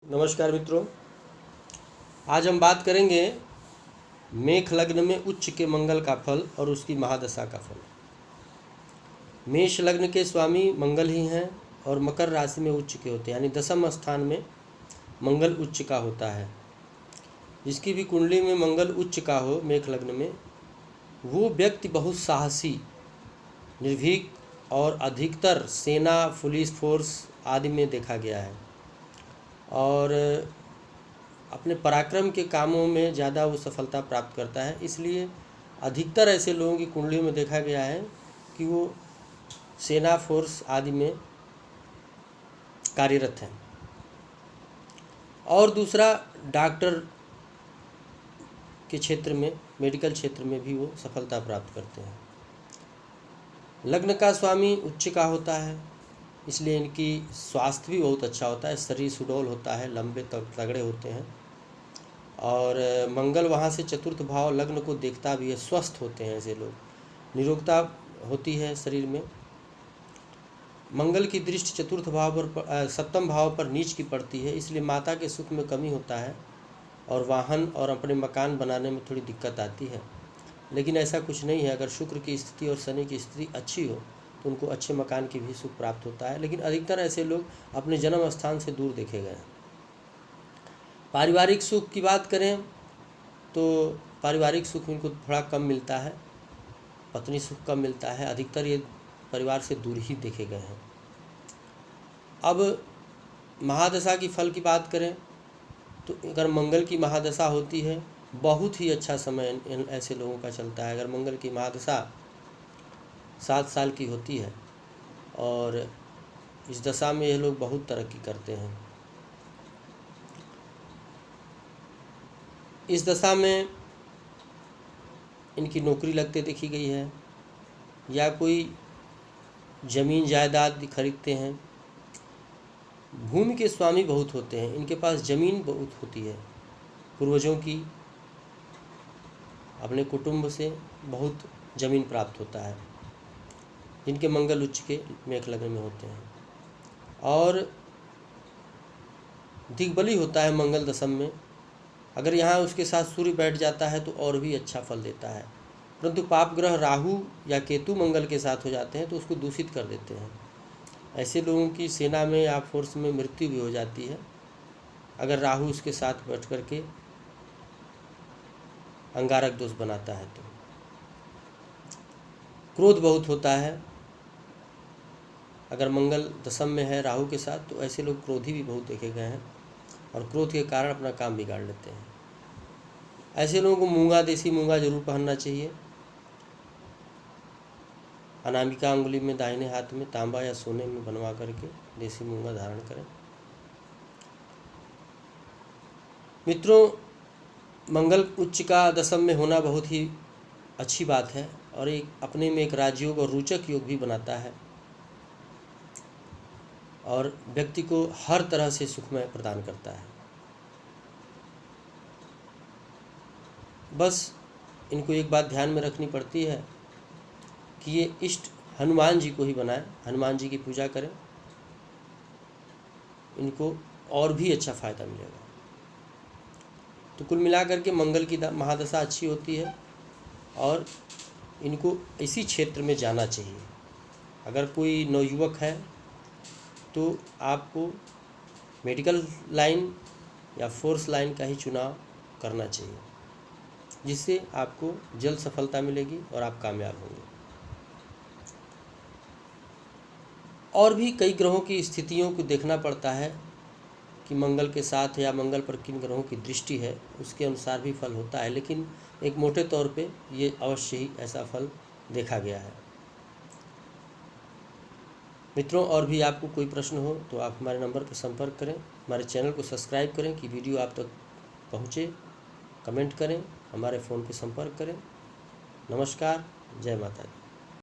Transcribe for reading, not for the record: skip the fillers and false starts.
नमस्कार मित्रों, आज हम बात करेंगे मेष लग्न में उच्च के मंगल का फल और उसकी महादशा का फल। मेष लग्न के स्वामी मंगल ही हैं और मकर राशि में उच्च के होते हैं, यानी दसम स्थान में मंगल उच्च का होता है। जिसकी भी कुंडली में मंगल उच्च का हो मेष लग्न में, वो व्यक्ति बहुत साहसी, निर्भीक और अधिकतर सेना, पुलिस फोर्स आदि में देखा गया है और अपने पराक्रम के कामों में ज़्यादा वो सफलता प्राप्त करता है। इसलिए अधिकतर ऐसे लोगों की कुंडली में देखा गया है कि वो सेना, फोर्स आदि में कार्यरत हैं। और दूसरा, डॉक्टर के क्षेत्र में, मेडिकल क्षेत्र में भी वो सफलता प्राप्त करते हैं। लग्न का स्वामी उच्च का होता है, इसलिए इनकी स्वास्थ्य भी बहुत अच्छा होता है, शरीर सुडौल होता है, लंबे तगड़े होते हैं। और मंगल वहाँ से चतुर्थ भाव लग्न को देखता भी है, स्वस्थ होते हैं ऐसे लोग, निरोगता होती है शरीर में। मंगल की दृष्टि चतुर्थ भाव पर, सप्तम भाव पर नीच की पड़ती है, इसलिए माता के सुख में कमी होता है और वाहन और अपने मकान बनाने में थोड़ी दिक्कत आती है। लेकिन ऐसा कुछ नहीं है, अगर शुक्र की स्थिति और शनि की स्थिति अच्छी हो तो उनको अच्छे मकान की भी सुख प्राप्त होता है। लेकिन अधिकतर ऐसे लोग अपने जन्म स्थान से दूर देखे गए हैं। पारिवारिक सुख की बात करें तो पारिवारिक सुख इनको थोड़ा कम मिलता है, पत्नी सुख कम मिलता है, अधिकतर ये परिवार से दूर ही देखे गए हैं। अब महादशा की फल की बात करें तो अगर मंगल की महादशा होती है, बहुत ही अच्छा समय ऐसे लोगों का चलता है। अगर मंगल की महादशा 7 साल की होती है और इस दशा में ये लोग बहुत तरक्की करते हैं। इस दशा में इनकी नौकरी लगते देखी गई है या कोई ज़मीन जायदाद खरीदते हैं। भूमि के स्वामी बहुत होते हैं, इनके पास ज़मीन बहुत होती है, पूर्वजों की, अपने कुटुंब से बहुत ज़मीन प्राप्त होता है, जिनके मंगल उच्च के मेष लग्न में होते हैं। और दिग्बली होता है मंगल दशम में, अगर यहाँ उसके साथ सूर्य बैठ जाता है तो और भी अच्छा फल देता है। परंतु पाप ग्रह राहु या केतु मंगल के साथ हो जाते हैं तो उसको दूषित कर देते हैं। ऐसे लोगों की सेना में या फोर्स में मृत्यु भी हो जाती है, अगर राहु उसके साथ बैठ कर के अंगारक दोष बनाता है तो। क्रोध बहुत होता है, अगर मंगल दशम में है राहु के साथ तो ऐसे लोग क्रोधी भी बहुत देखे गए हैं और क्रोध के कारण अपना काम बिगाड़ लेते हैं। ऐसे लोगों को मूंगा, देसी मूंगा जरूर पहनना चाहिए। अनामिका अंगुली में दाहिने हाथ में तांबा या सोने में बनवा करके देसी मूंगा धारण करें। मित्रों, मंगल उच्च का दशम में होना बहुत ही अच्छी बात है और एक अपने में एक राजयोग और रोचक योग भी बनाता है और व्यक्ति को हर तरह से सुखमय प्रदान करता है। बस इनको एक बात ध्यान में रखनी पड़ती है कि ये इष्ट हनुमान जी को ही बनाएं, हनुमान जी की पूजा करें, इनको और भी अच्छा फ़ायदा मिलेगा। तो कुल मिलाकर के मंगल की महादशा अच्छी होती है और इनको इसी क्षेत्र में जाना चाहिए। अगर कोई नवयुवक है तो आपको मेडिकल लाइन या फोर्स लाइन का ही चुनाव करना चाहिए, जिससे आपको जल्द सफलता मिलेगी और आप कामयाब होंगे। और भी कई ग्रहों की स्थितियों को देखना पड़ता है कि मंगल के साथ या मंगल पर किन ग्रहों की दृष्टि है, उसके अनुसार भी फल होता है। लेकिन एक मोटे तौर पे ये अवश्य ही ऐसा फल देखा गया है। मित्रों, और भी आपको कोई प्रश्न हो तो आप हमारे नंबर पर संपर्क करें, हमारे चैनल को सब्सक्राइब करें कि वीडियो आप तक पहुँचे, कमेंट करें, हमारे फ़ोन पे संपर्क करें। नमस्कार, जय माता दी।